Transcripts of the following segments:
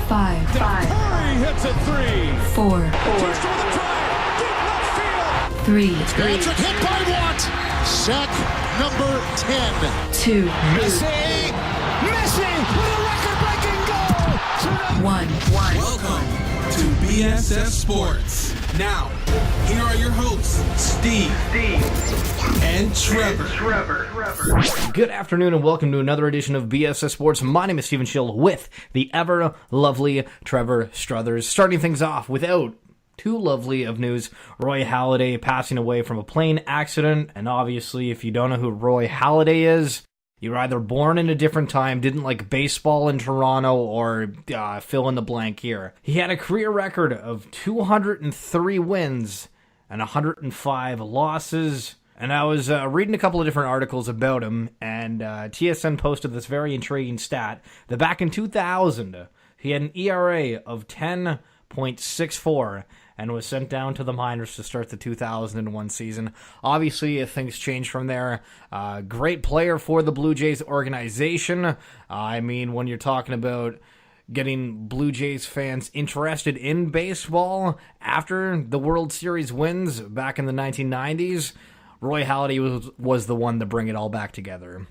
5. Curry hits a three. 4. Just for the drive. Deep left field. 3. Patrick hit by Watt. Sack number 10. 2. Messi with a record-breaking goal. 1. Welcome to BSS Sports. Now, here are your hosts, Steve and Trevor. Good afternoon and welcome to another edition of BSS Sports. My name is Steve Schill with the ever lovely Trevor Struthers. Starting things off without too lovely of news, Roy Halladay passing away from a plane accident. And obviously, if you don't know who Roy Halladay is, you were either born in a different time, didn't like baseball in Toronto, or fill in the blank here. He had a career record of 203 wins and 105 losses. And I was reading a couple of different articles about him, and TSN posted this very intriguing stat that back in 2000, he had an ERA of 10.64 and was sent down to the minors to start the 2001 season. Obviously, things changed from there. Great player for the Blue Jays organization. I mean, when you're talking about getting Blue Jays fans interested in baseball after the World Series wins back in the 1990s, Roy Halladay was the one to bring it all back together.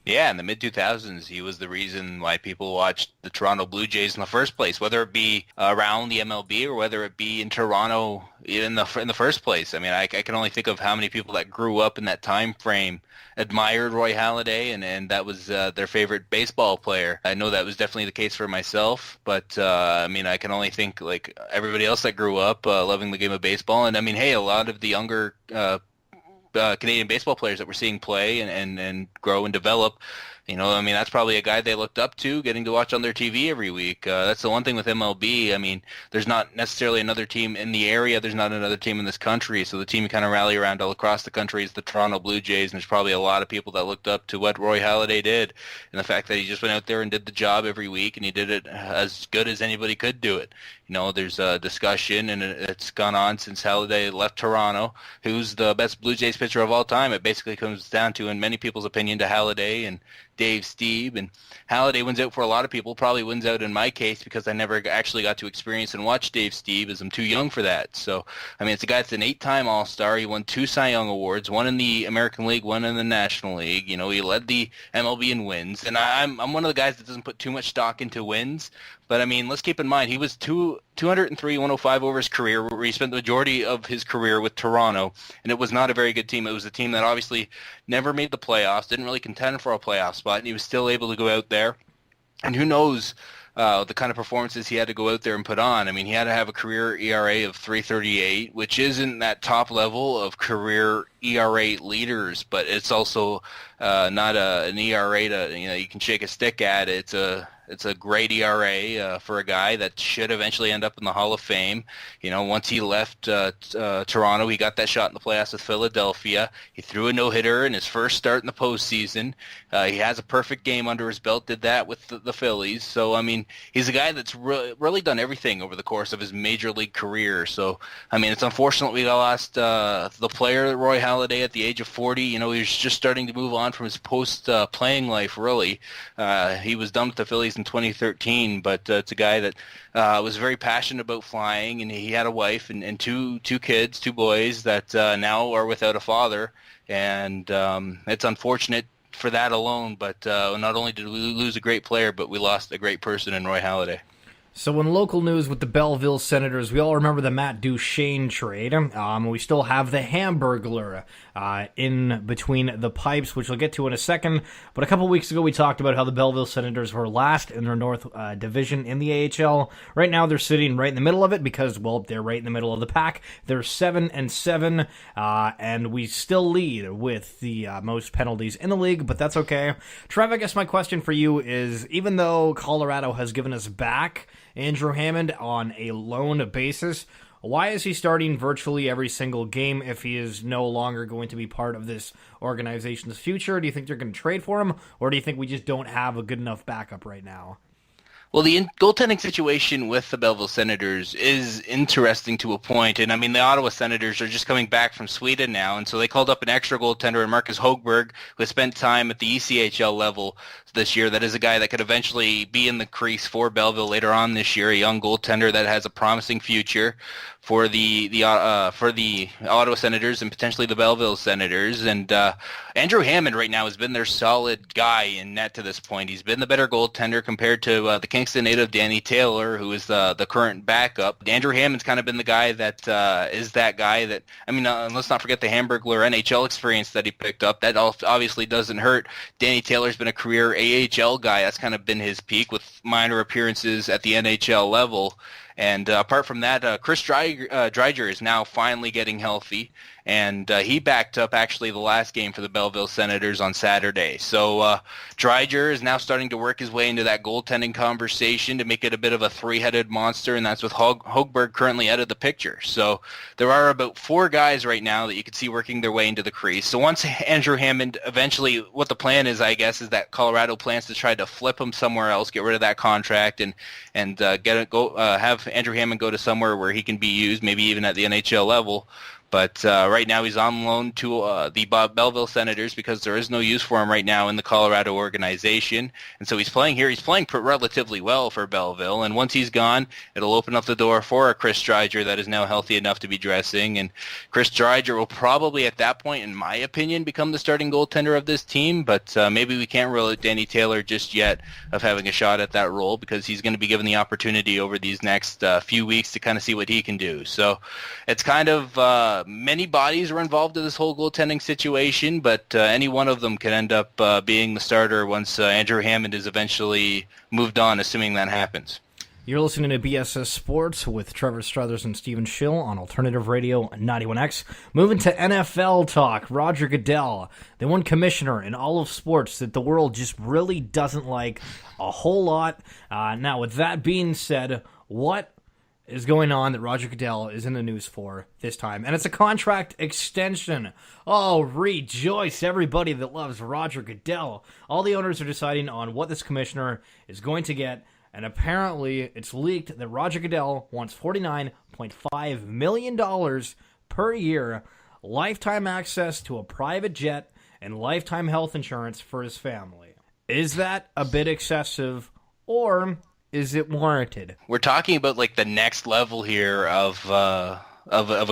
Yeah, in the mid-2000s, he was the reason why people watched the Toronto Blue Jays in the first place, whether it be around the MLB or whether it be in Toronto in the first place. I mean, I can only think of how many people that grew up in that time frame admired Roy Halladay, and that was their favorite baseball player. I know that was definitely the case for myself, but I mean, I can only think like everybody else that grew up loving the game of baseball. And I mean, hey, a lot of the younger Canadian baseball players that we're seeing play and grow and develop, you know, I mean, that's probably a guy they looked up to, getting to watch on their TV every week. That's the one thing with MLB. I mean, there's not necessarily another team in the area. There's not another team in this country. So the team you kind of rally around all across the country is the Toronto Blue Jays. And there's probably a lot of people that looked up to what Roy Halladay did and the fact that he just went out there and did the job every week, and he did it as good as anybody could do it. You know, there's a discussion, and it's gone on since Halladay left Toronto, who's the best Blue Jays pitcher of all time. It basically comes down to, in many people's opinion, to Halladay and Dave Stieb. And Halladay wins out for a lot of people, probably wins out in my case because I never actually got to experience and watch Dave Stieb, as I'm too young for that. So, I mean, it's a guy that's an 8-time All-Star. He won 2 Cy Young Awards, one in the American League, one in the National League. You know, he led the MLB in wins. And I'm one of the guys that doesn't put too much stock into wins. But, I mean, let's keep in mind, he was 203, 105 over his career, where he spent the majority of his career with Toronto, and it was not a very good team. It was a team that obviously never made the playoffs, didn't really contend for a playoff spot, and he was still able to go out there. And who knows the kind of performances he had to go out there and put on. I mean, he had to have a career ERA of 3.38, which isn't that top level of career ERA leaders, but it's also not an ERA to, you know, you can shake a stick at. It's a great ERA for a guy that should eventually end up in the Hall of Fame. You know, once he left Toronto, he got that shot in the playoffs with Philadelphia. He threw a no-hitter in his first start in the postseason. He has a perfect game under his belt, did that with the Phillies. So, I mean, he's a guy that's really done everything over the course of his major league career. So, I mean, it's unfortunate we lost the player, Roy Halladay, at the age of 40. You know, he was just starting to move on from his post-playing life, really. He was done with the Phillies in 2013, but it's a guy that was very passionate about flying, and he had a wife and two kids, 2 boys that now are without a father, and it's unfortunate for that alone, but not only did we lose a great player, but we lost a great person in Roy Halladay. So in local news with the Belleville Senators, we all remember the Matt Duchene trade. We still have the Hamburglar in between the pipes, which we'll get to in a second. But a couple weeks ago, we talked about how the Belleville Senators were last in their North Division in the AHL. Right now, they're sitting right in the middle of it because, well, they're right in the middle of the pack. They're 7-7, and we still lead with the most penalties in the league, but that's okay. Trev, I guess my question for you is, even though Colorado has given us back Andrew Hammond on a loan basis, why is he starting virtually every single game if he is no longer going to be part of this organization's future? Do you think they're going to trade for him, or do you think we just don't have a good enough backup right now? Well, the goaltending situation with the Belleville Senators is interesting to a point. And, I mean, the Ottawa Senators are just coming back from Sweden now, and so they called up an extra goaltender in Marcus Högberg, who has spent time at the ECHL level this year. That is a guy that could eventually be in the crease for Belleville later on this year, a young goaltender that has a promising future for the Ottawa Senators and potentially the Belleville Senators. And Andrew Hammond right now has been their solid guy in net to this point. He's been the better goaltender compared to the Kingston native Danny Taylor, who is the current backup. Andrew Hammond's kind of been the guy that is that guy that, I mean, let's not forget the Hamburglar NHL experience that he picked up. That obviously doesn't hurt. Danny Taylor's been a career AHL guy. That's kind of been his peak with minor appearances at the NHL level. And apart from that, Chris Dreiger is now finally getting healthy, and he backed up actually the last game for the Belleville Senators on Saturday. So Dreiger is now starting to work his way into that goaltending conversation to make it a bit of a three-headed monster, and that's with Högberg currently out of the picture. So there are about 4 guys right now that you can see working their way into the crease. So once Andrew Hammond, eventually what the plan is, I guess, is that Colorado plans to try to flip him somewhere else, get rid of that contract, and have Andrew Hammond go to somewhere where he can be used, maybe even at the NHL level. But right now he's on loan to the Belleville Senators because there is no use for him right now in the Colorado organization. And so he's playing here. He's playing relatively well for Belleville. And once he's gone, it'll open up the door for a Chris Dreiger that is now healthy enough to be dressing. And Chris Dreiger will probably at that point, in my opinion, become the starting goaltender of this team. But maybe we can't rule out Danny Taylor just yet of having a shot at that role because he's going to be given the opportunity over these next few weeks to kind of see what he can do. So it's kind of many bodies are involved in this whole goaltending situation, but any one of them can end up being the starter once Andrew Hammond is eventually moved on, assuming that happens. You're listening to BSS Sports with Trevor, Struthers, and Stephen Schill on Alternative Radio 91X. Moving to NFL talk, Roger Goodell, the one commissioner in all of sports that the world just really doesn't like a whole lot. Now, with that being said, what is going on that Roger Goodell is in the news for this time? And it's a contract extension. Oh, rejoice, everybody that loves Roger Goodell. All the owners are deciding on what this commissioner is going to get, and apparently it's leaked that Roger Goodell wants $49.5 million per year, lifetime access to a private jet, and lifetime health insurance for his family. Is that a bit excessive, or is it warranted? We're talking about like the next level here of a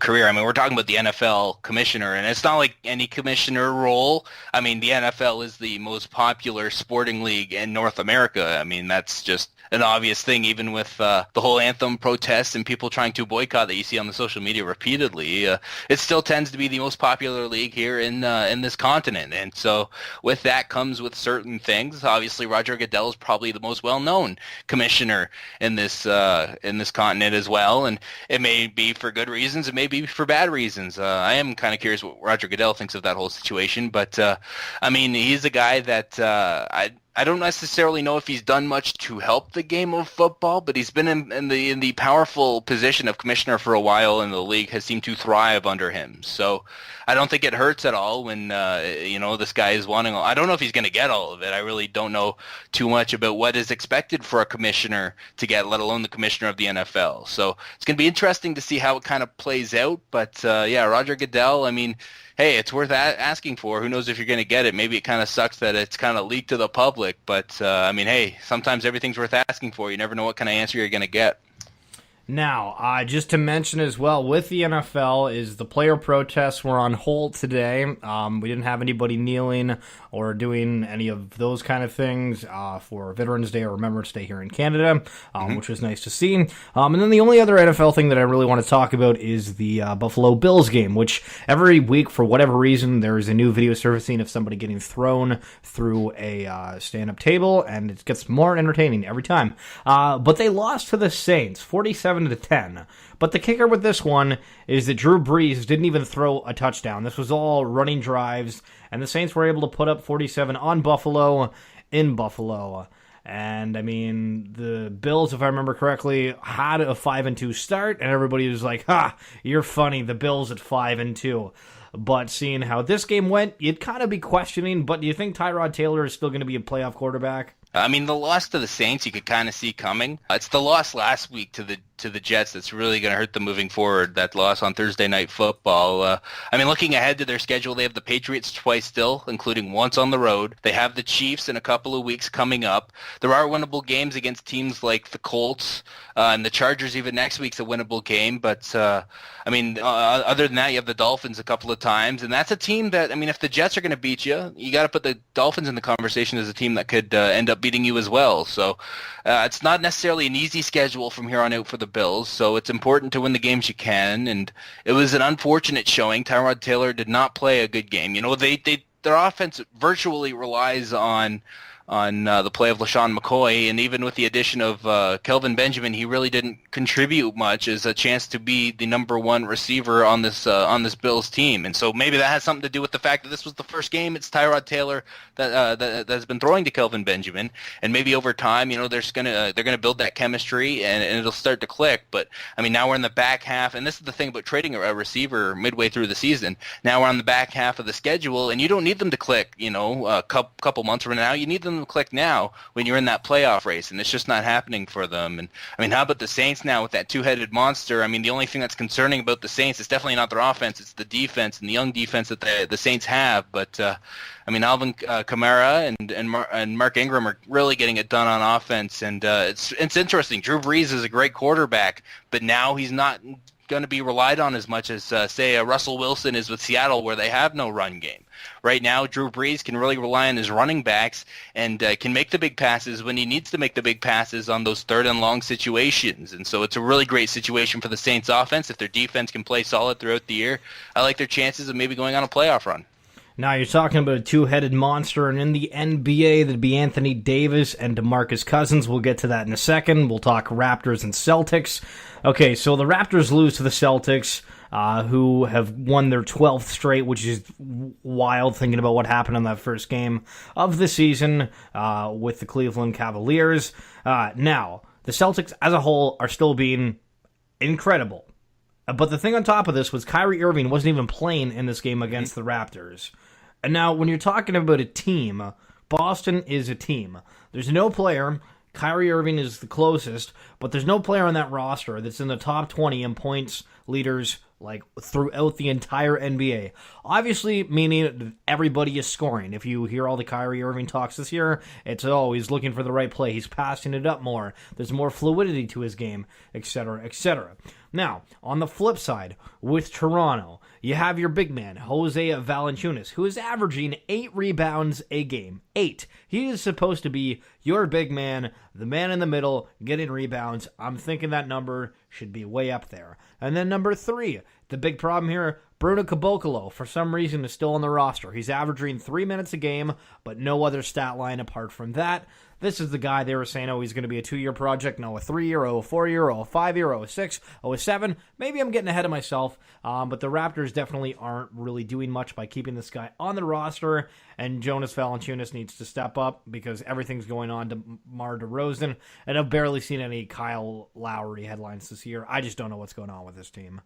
career. I mean, we're talking about the NFL commissioner, and it's not like any commissioner role. I mean, the NFL is the most popular sporting league in North America. I mean, that's just an obvious thing, even with the whole anthem protests and people trying to boycott that you see on the social media repeatedly. It still tends to be the most popular league here in this continent, and so with that comes with certain things. Obviously, Roger Goodell is probably the most well-known commissioner in this continent as well, and it may be for good reasons, it may be for bad reasons. I am kind of curious what Roger Goodell thinks of that whole situation, but I mean, he's a guy that I don't necessarily know if he's done much to help the game of football, but he's been in the powerful position of commissioner for a while, and the league has seemed to thrive under him. So I don't think it hurts at all when this guy is wanting. I don't know if he's going to get all of it. I really don't know too much about what is expected for a commissioner to get, let alone the commissioner of the NFL. So it's going to be interesting to see how it kind of plays out. But Roger Goodell, I mean, hey, it's worth asking for. Who knows if you're going to get it? Maybe it kind of sucks that it's kind of leaked to the public, but I mean, hey, sometimes everything's worth asking for. You never know what kind of answer you're going to get. Now, just to mention as well, with the NFL, is the player protests were on hold today. We didn't have anybody kneeling or doing any of those kind of things for Veterans Day or Remembrance Day here in Canada, which was nice to see. And then the only other NFL thing that I really want to talk about is the Buffalo Bills game, which every week, for whatever reason, there is a new video surfacing of somebody getting thrown through a stand-up table, and it gets more entertaining every time. But they lost to the Saints, 47-10. But the kicker with this one is that Drew Brees didn't even throw a touchdown. This was all running drives, and the Saints were able to put up 47 on Buffalo in Buffalo. And, I mean, the Bills, if I remember correctly, had a 5-2 start, and everybody was like, ha, you're funny, the Bills at 5-2. But seeing how this game went, you'd kind of be questioning, but do you think Tyrod Taylor is still going to be a playoff quarterback? I mean, the loss to the Saints you could kind of see coming. It's the loss last week to the Jets that's really going to hurt them moving forward, that loss on Thursday Night Football. I mean, looking ahead to their schedule, they have the Patriots twice still, including once on the road. They have the Chiefs in a couple of weeks coming up. There are winnable games against teams like the Colts and the Chargers. Even next week's a winnable game. But, I mean, other than that, you have the Dolphins a couple of times. And that's a team that, I mean, if the Jets are going to beat you, you got to put the Dolphins in the conversation as a team that could end up beating you as well. So it's not necessarily an easy schedule from here on out for the Bills, so it's important to win the games you can, and it was an unfortunate showing. Tyrod Taylor did not play a good game. You know, their offense virtually relies on the play of LaShawn McCoy, and even with the addition of Kelvin Benjamin, he really didn't contribute much as a chance to be the number one receiver on this Bills team. And so maybe that has something to do with the fact that this was the first game it's Tyrod Taylor that has been throwing to Kelvin Benjamin, and maybe over time, you know, they're gonna build that chemistry and it'll start to click. But I mean, now we're in the back half, and this is the thing about trading a receiver midway through the season. Now we're on the back half of the schedule, and you don't need them to click, you know, a couple months from now. You need them to click now when you're in that playoff race, and it's just not happening for them. And I mean, how about the Saints now with that two-headed monster? I mean, the only thing that's concerning about the Saints is definitely not their offense, it's the defense and the young defense that the Saints have. But I mean, Alvin Kamara and Mark Ingram are really getting it done on offense, and it's interesting. Drew Brees is a great quarterback, but now he's not going to be relied on as much as, say, Russell Wilson is with Seattle, where they have no run game. Right now, Drew Brees can really rely on his running backs and can make the big passes when he needs to make the big passes on those third and long situations. And so it's a really great situation for the Saints offense. If their defense can play solid throughout the year, I like their chances of maybe going on a playoff run. Now you're talking about a two-headed monster, and in the NBA, that'd be Anthony Davis and DeMarcus Cousins. We'll get to that in a second. We'll talk Raptors and Celtics. Okay, so the Raptors lose to the Celtics, who have won their 12th straight, which is wild thinking about what happened in that first game of the season with the Cleveland Cavaliers. Now, the Celtics as a whole are still being incredible. But the thing on top of this was Kyrie Irving wasn't even playing in this game against the Raptors. And now, when you're talking about a team, Boston is a team. There's no player. Kyrie Irving is the closest, but there's no player on that roster that's in the top 20 in points leaders like throughout the entire NBA. Obviously, meaning everybody is scoring. If you hear all the Kyrie Irving talks this year, it's he's looking for the right play. He's passing it up more. There's more fluidity to his game, etc., etc. Now, on the flip side, with Toronto, you have your big man, Jose Valanciunas, who is averaging 8 rebounds a game. 8. He is supposed to be your big man, the man in the middle, getting rebounds. I'm thinking that number should be way up there. And then number 3, the big problem here, Bruno Caboclo, for some reason, is still on the roster. He's averaging 3 minutes a game, but no other stat line apart from that. This is the guy they were saying, he's going to be a 2-year project. No, a 3-year, a 4-year, a 5-year, a 6, a 7. Maybe I'm getting ahead of myself, but the Raptors definitely aren't really doing much by keeping this guy on the roster, and Jonas Valanciunas needs to step up because everything's going on to DeMar DeRozan, and I've barely seen any Kyle Lowry headlines this year. I just don't know what's going on with this team.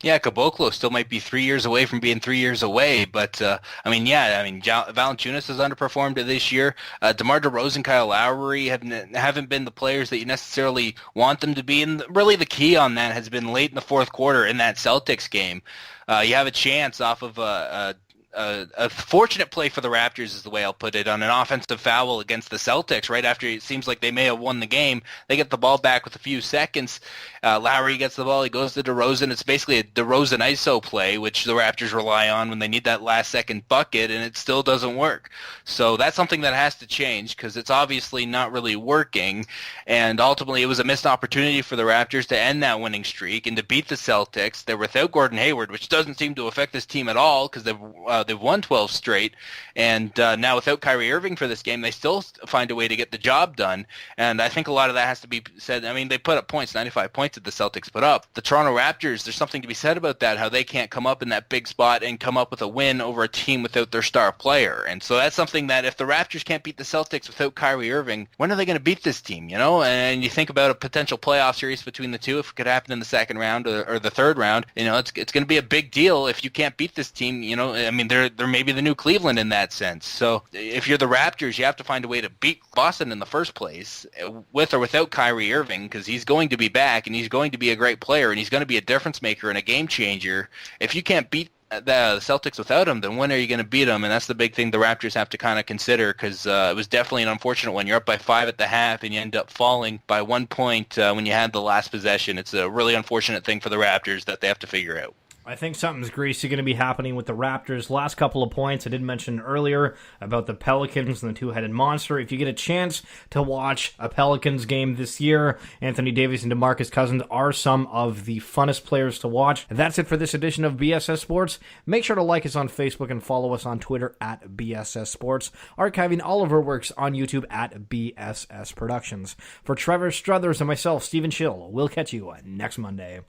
Yeah, Caboclo still might be 3 years away from being 3 years away, but Valanciunas has underperformed this year. DeMar DeRozan, Kyle Lowry haven't been the players that you necessarily want them to be, and really the key on that has been late in the fourth quarter in that Celtics game. You have a chance off of a fortunate play for the Raptors is the way I'll put it, on an offensive foul against the Celtics right after it seems like they may have won the game. They get the ball back with a few seconds. Lowry gets the ball. He goes to DeRozan. It's basically a DeRozan ISO play, which the Raptors rely on when they need that last-second bucket, and it still doesn't work. So that's something that has to change because it's obviously not really working, and ultimately it was a missed opportunity for the Raptors to end that winning streak and to beat the Celtics. They're without Gordon Hayward, which doesn't seem to affect this team at all because they've won 12 straight, and now without Kyrie Irving for this game, they still find a way to get the job done, and I think a lot of that has to be said. I mean, they put up points, 95 points that the Celtics put up. The Toronto Raptors, there's something to be said about that, how they can't come up in that big spot and come up with a win over a team without their star player, and so that's something that if the Raptors can't beat the Celtics without Kyrie Irving, when are they going to beat this team, you know? And you think about a potential playoff series between the two, if it could happen in the second round or the third round, you know, it's going to be a big deal if you can't beat this team, you know? I mean, they're maybe the new Cleveland in that sense. So if you're the Raptors, you have to find a way to beat Boston in the first place, with or without Kyrie Irving, because he's going to be back and he's going to be a great player and he's going to be a difference maker and a game changer. If you can't beat the Celtics without him, then when are you going to beat them? And that's the big thing the Raptors have to kind of consider, because it was definitely an unfortunate one. You're up by 5 at the half and you end up falling by 1 point when you had the last possession. It's a really unfortunate thing for the Raptors that they have to figure out. I think something's greasy going to be happening with the Raptors. Last couple of points I did mention earlier about the Pelicans and the two-headed monster. If you get a chance to watch a Pelicans game this year, Anthony Davis and DeMarcus Cousins are some of the funnest players to watch. That's it for this edition of BSS Sports. Make sure to like us on Facebook and follow us on Twitter at BSS Sports, archiving all of our works on YouTube at BSS Productions. For Trevor, Struthers, and myself, Stephen Schill, we'll catch you next Monday.